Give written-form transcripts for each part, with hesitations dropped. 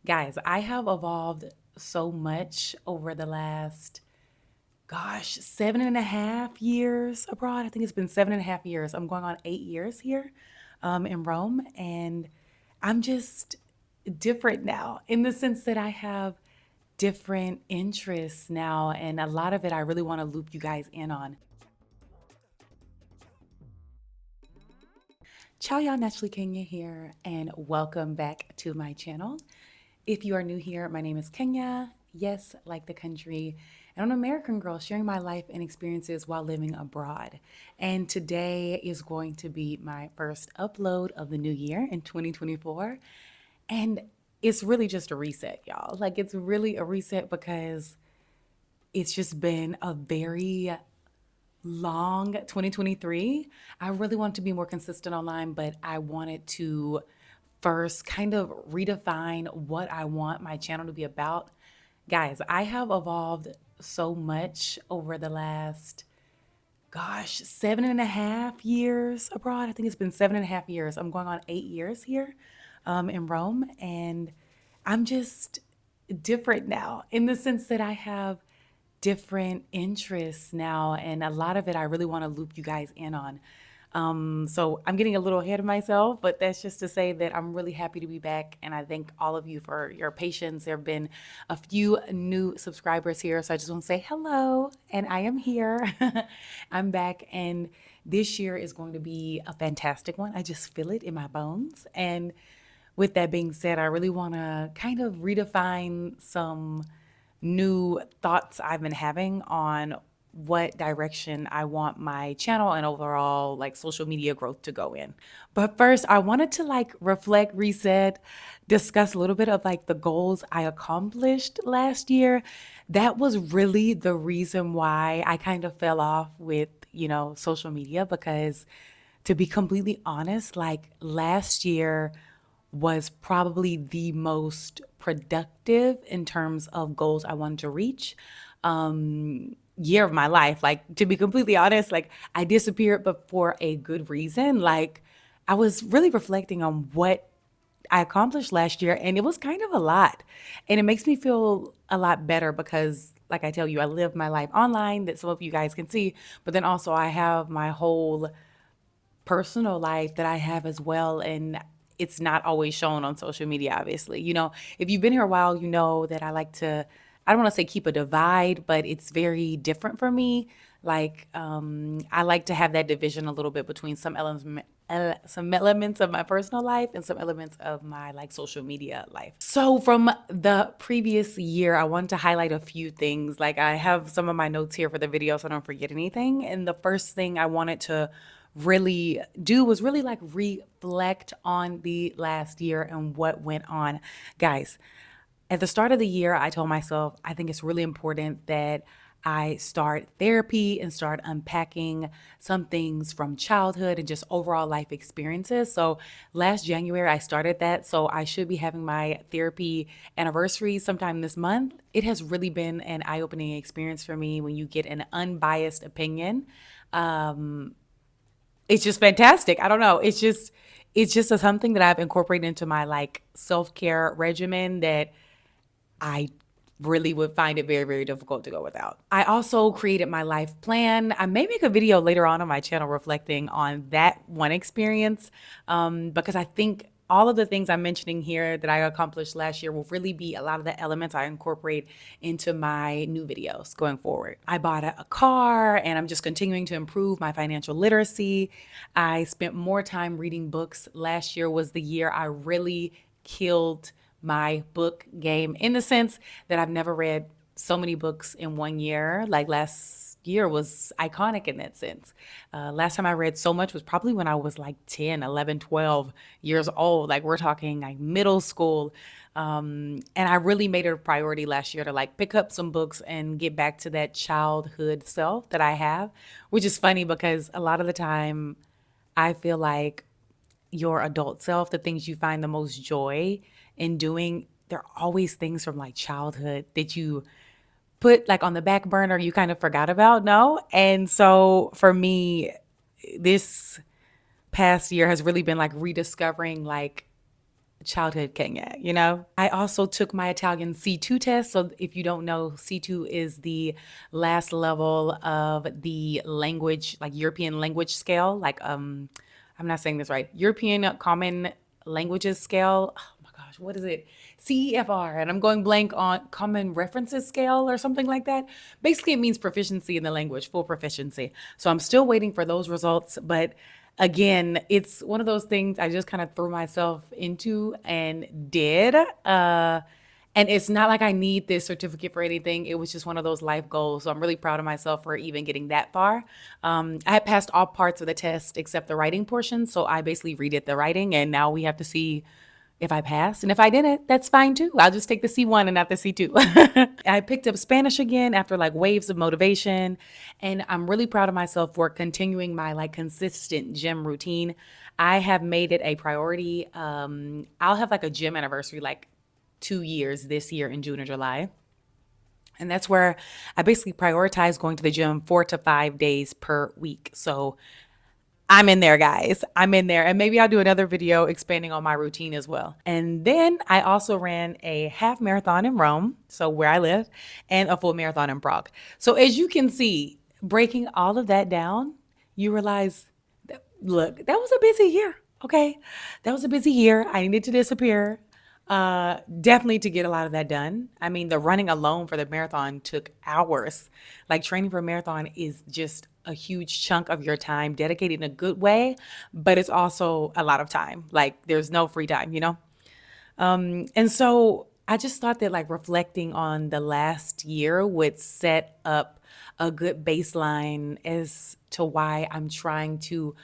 Guys, I have evolved so much over the last, 7.5 years abroad. I think it's been 7.5 years. I'm going on 8 years here in Rome. And I'm just different now in the sense that I have different interests now. And a lot of it I really want to loop you guys in on. Ciao, y'all, NaturallyKenya here, and welcome back to my channel. If you are new here, my name is Kenya. Yes, like the country. And I'm an American girl sharing my life and experiences while living abroad. And today is going to be my first upload of the new year in 2024. And it's really just a reset, y'all. Like, it's really a reset because it's just been a very long 2023. I really want to be more consistent online, but I wanted to first kind of redefine what I want my channel to be about. Guys, I have evolved so much over the last, 7.5 years abroad. I think it's been 7.5 years. I'm going on 8 years here in Rome. And I'm just different now in the sense that I have different interests now. And a lot of it I really want to loop you guys in on. So I'm getting a little ahead of myself, but that's just to say that I'm really happy to be back. And I thank all of you for your patience. There have been a few new subscribers here. So I just want to say hello, and I am here. I'm back. And this year is going to be a fantastic one. I just feel it in my bones. And with that being said, I really want to kind of redefine some new thoughts I've been having on what direction I want my channel and overall like social media growth to go in. But first, I wanted to like reflect, reset, discuss a little bit of like the goals I accomplished last year. That was really the reason why I kind of fell off with, social media because to be completely honest, like last year was probably the most productive in terms of goals I wanted to reach year of my life. Like, to be completely honest, like I disappeared, but for a good reason. Like, I was really reflecting on what I accomplished last year, and it was kind of a lot. And it makes me feel a lot better because, like I tell you, I live my life online that some of you guys can see, but then also I have my whole personal life that I have as well. And it's not always shown on social media, obviously. If you've been here a while, you know that I like to, I don't want to say keep a divide, but it's very different for me. Like, I like to have that division a little bit between some elements of my personal life and some elements of my like social media life. So from the previous year, I want to highlight a few things. Like I have some of my notes here for the video so I don't forget anything. And the first thing I wanted to really do was really like reflect on the last year and what went on. Guys, at the start of the year, I told myself, I think it's really important that I start therapy and start unpacking some things from childhood and just overall life experiences. So last January, I started that. So I should be having my therapy anniversary sometime this month. It has really been an eye opening experience for me when you get an unbiased opinion. It's just fantastic. I don't know. It's just something that I've incorporated into my like self-care regimen that I really would find it very, very difficult to go without. I also created my life plan. I may make a video later on my channel reflecting on that one experience because I think all of the things I'm mentioning here that I accomplished last year will really be a lot of the elements I incorporate into my new videos going forward. I bought a car and I'm just continuing to improve my financial literacy. I spent more time reading books. Last year was the year I really killed my book game in the sense that I've never read so many books in one year. Like last year was iconic in that sense. Last time I read so much was probably when I was like 10, 11, 12 years old. Like we're talking like middle school. And I really made it a priority last year to like pick up some books and get back to that childhood self that I have, which is funny because a lot of the time I feel like your adult self, the things you find the most joy in doing, they're always things from like childhood that you put like on the back burner, you kind of forgot about, no? And so for me, this past year has really been like rediscovering like childhood Kenya, you know? I also took my Italian C2 test. So if you don't know, C2 is the last level of the language, like European language scale. I'm not saying this right. European Common Languages Scale. Oh my gosh, what is it? CEFR. And I'm going blank on Common References Scale or something like that. Basically, it means proficiency in the language, full proficiency. So I'm still waiting for those results, but again, it's one of those things I just kind of threw myself into and did. And it's not like I need this certificate for anything. It was just one of those life goals. So I'm really proud of myself for even getting that far. I had passed all parts of the test except the writing portion. So I basically redid the writing, and now we have to see if I passed. And if I didn't, that's fine too. I'll just take the C1 and not the C2. I picked up Spanish again after like waves of motivation. And I'm really proud of myself for continuing my like consistent gym routine. I have made it a priority. I'll have like a gym anniversary like 2 years this year in June or July. And that's where I basically prioritize going to the gym 4 to 5 days per week. So I'm in there, guys. I'm in there. And maybe I'll do another video expanding on my routine as well. And then I also ran a half marathon in Rome, so where I live, and a full marathon in Prague. So as you can see, breaking all of that down, you realize that, look, that was a busy year. Okay. That was a busy year. I needed to disappear. Definitely to get a lot of that done. I mean, the running alone for the marathon took hours. Like training for a marathon is just a huge chunk of your time dedicated in a good way, but it's also a lot of time. Like there's no free time, you know? And so I just thought that like reflecting on the last year would set up a good baseline as to why I'm trying to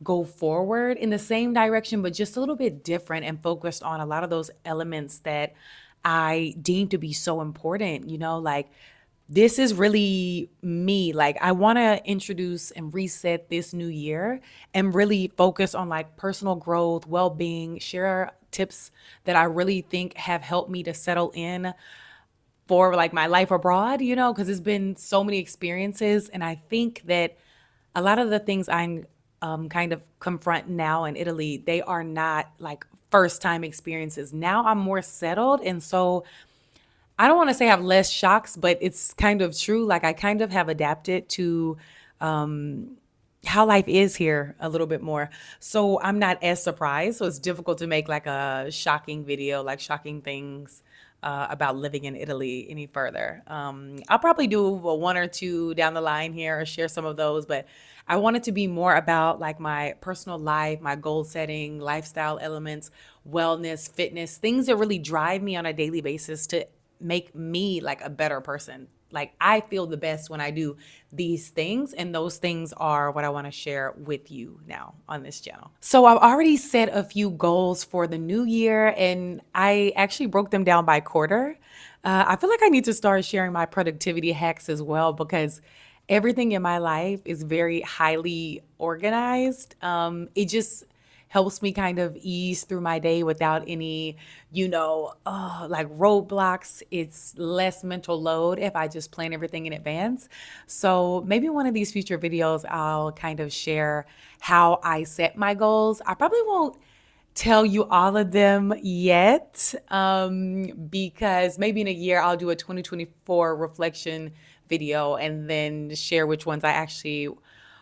go forward in the same direction, but just a little bit different and focused on a lot of those elements that I deem to be so important, you know, like this is really me. Like, I want to introduce and reset this new year and really focus on like personal growth, well being, share tips that I really think have helped me to settle in for like my life abroad, you know, because it's been so many experiences. And I think that a lot of the things I'm kind of confront now in Italy, they are not like first time experiences. Now I'm more settled. And so I don't want to say I have less shocks, but it's kind of true. Like I kind of have adapted to how life is here a little bit more. So I'm not as surprised. So it's difficult to make like a shocking video, like shocking things about living in Italy any further. I'll probably do a one or two down the line here or share some of those, but I want it to be more about like my personal life, my goal setting, lifestyle elements, wellness, fitness, things that really drive me on a daily basis to make me like a better person. Like I feel the best when I do these things, and those things are what I want to share with you now on this channel. So I've already set a few goals for the new year, and I actually broke them down by quarter. I feel like I need to start sharing my productivity hacks as well because everything in my life is very highly organized. It just helps me kind of ease through my day without any, like roadblocks. It's less mental load if I just plan everything in advance. So maybe one of these future videos, I'll kind of share how I set my goals. I probably won't tell you all of them yet because maybe in a year I'll do a 2024 reflection video and then share which ones I actually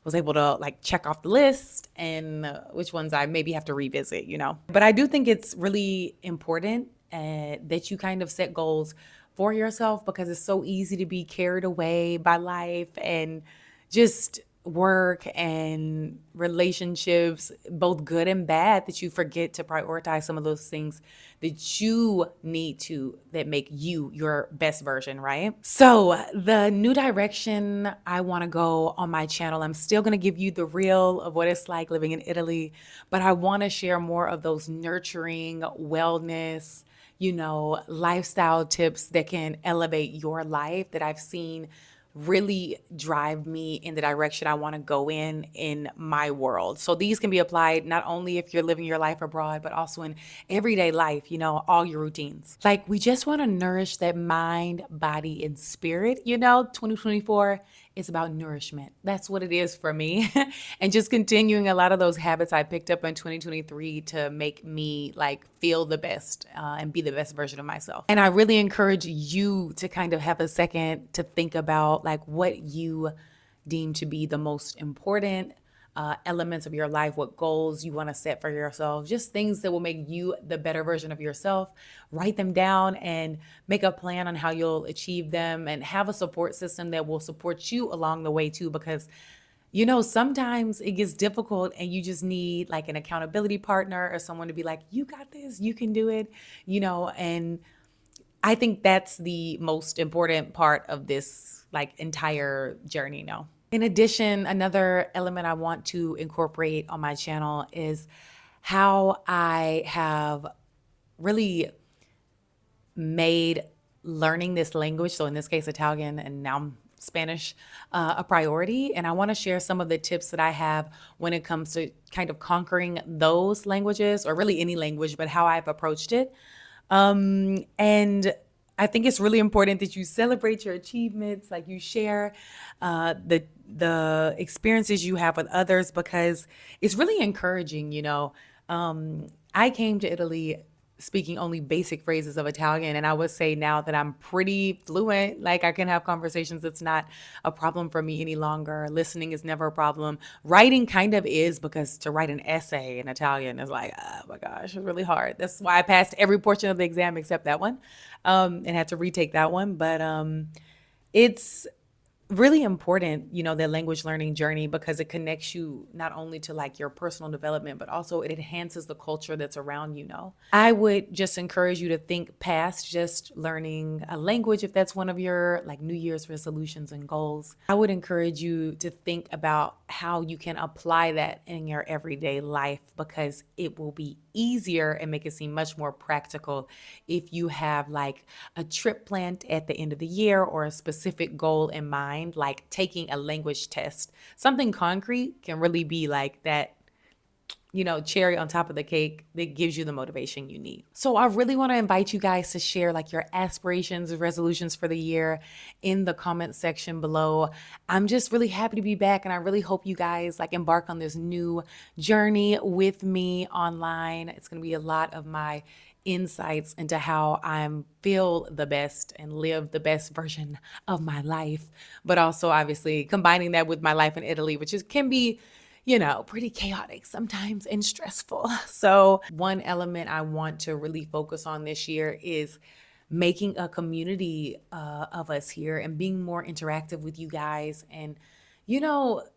was able to like check off the list and which ones I maybe have to revisit, you know. But I do think it's really important that you kind of set goals for yourself because it's so easy to be carried away by life and just work and relationships, both good and bad, that you forget to prioritize some of those things that you need to, that make you your best version, right? So the new direction I want to go on my channel, I'm still going to give you the real of what it's like living in Italy, but I want to share more of those nurturing wellness, lifestyle tips that can elevate your life that I've seen really drive me in the direction I want to go in my world. So these can be applied not only if you're living your life abroad, but also in everyday life, all your routines. Like we just want to nourish that mind, body, and spirit. 2024 is about nourishment. That's what it is for me. And just continuing a lot of those habits I picked up in 2023 to make me like feel the best and be the best version of myself. And I really encourage you to kind of have a second to think about like what you deem to be the most important elements of your life, what goals you want to set for yourself, just things that will make you the better version of yourself. Write them down and make a plan on how you'll achieve them, and have a support system that will support you along the way too, because sometimes it gets difficult and you just need like an accountability partner or someone to be like, you got this, you can do it, and I think that's the most important part of this like entire journey. No. In addition, another element I want to incorporate on my channel is how I have really made learning this language, so in this case Italian and now Spanish, a priority. And I want to share some of the tips that I have when it comes to kind of conquering those languages, or really any language, but how I've approached it. And I think it's really important that you celebrate your achievements, like you share the experiences you have with others, because it's really encouraging. I came to Italy speaking only basic phrases of Italian, and I would say now that I'm pretty fluent. Like I can have conversations. It's not a problem for me any longer. Listening is never a problem. Writing kind of is, because to write an essay in Italian is like, oh my gosh, it's really hard. That's why I passed every portion of the exam except that one, and had to retake that one. But it's really important, that language learning journey, because it connects you not only to like your personal development, but also it enhances the culture that's around you. I would just encourage you to think past just learning a language if that's one of your like New Year's resolutions and goals. I would encourage you to think about how you can apply that in your everyday life, because it will be easier and make it seem much more practical if you have like a trip planned at the end of the year, or a specific goal in mind, like taking a language test. Something concrete can really be like that, cherry on top of the cake that gives you the motivation you need. So I really want to invite you guys to share like your aspirations and resolutions for the year in the comment section below. I'm just really happy to be back, and I really hope you guys like embark on this new journey with me online. It's going to be a lot of my insights into how I feel the best and live the best version of my life, but also obviously combining that with my life in Italy, which can be pretty chaotic sometimes and stressful. So one element I want to really focus on this year is making a community of us here, and being more interactive with you guys, and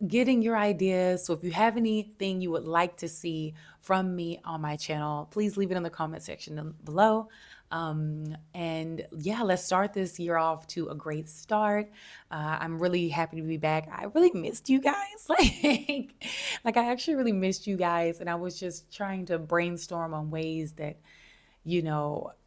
getting your ideas. So if you have anything you would like to see from me on my channel, please leave it in the comment section below. And yeah, let's start this year off to a great start. I'm really happy to be back. I really missed you guys. Like I actually really missed you guys. And I was just trying to brainstorm on ways that,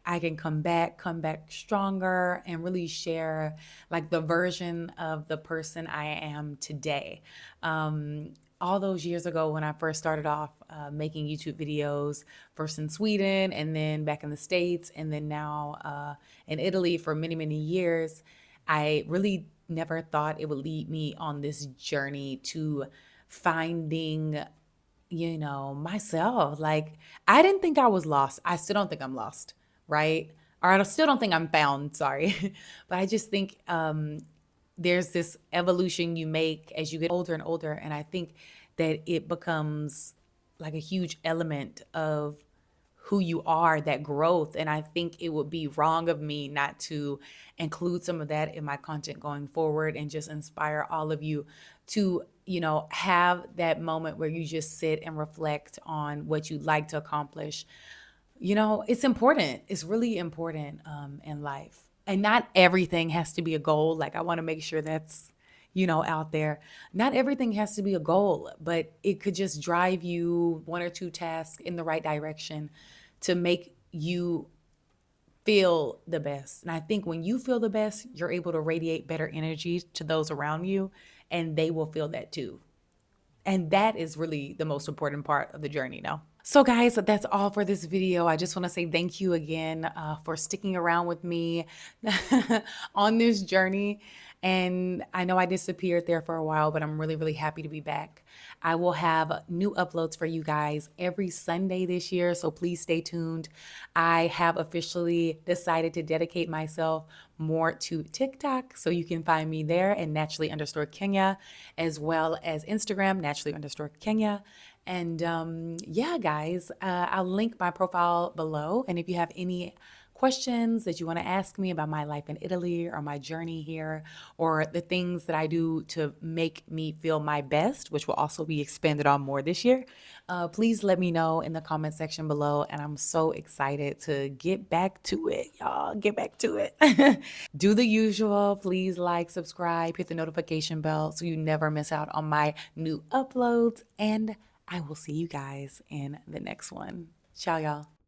I can come back stronger, and really share like the version of the person I am today. All those years ago when I first started off making YouTube videos, first in Sweden and then back in the States, and then now in Italy for many, many years, I really never thought it would lead me on this journey to finding myself. Like I didn't think I was lost. I still don't think I'm lost, right? Or I still don't think I'm found, sorry. But I just think there's this evolution you make as you get older and older. And I think that it becomes like a huge element of who you are, that growth. And I think it would be wrong of me not to include some of that in my content going forward, and just inspire all of you to, have that moment where you just sit and reflect on what you'd like to accomplish. It's important. It's really important in life. And not everything has to be a goal. Like I want to make sure that's, out there. Not everything has to be a goal, but it could just drive you one or two tasks in the right direction to make you feel the best. And I think when you feel the best, you're able to radiate better energy to those around you, and they will feel that too. And that is really the most important part of the journey, no? So, guys, that's all for this video. I just want to say thank you again for sticking around with me on this journey. And I know I disappeared there for a while, but I'm really, really happy to be back. I will have new uploads for you guys every Sunday this year, so please stay tuned. I have officially decided to dedicate myself more to TikTok, so you can find me there and naturally_Kenya, as well as Instagram, naturally_Kenya. And yeah, guys, I'll link my profile below. And if you have any questions that you want to ask me about my life in Italy or my journey here or the things that I do to make me feel my best, which will also be expanded on more this year, please let me know in the comment section below. And I'm so excited to get back to it, y'all. Get back to it. Do the usual. Please like, subscribe, hit the notification bell so you never miss out on my new uploads. And I will see you guys in the next one. Ciao, y'all.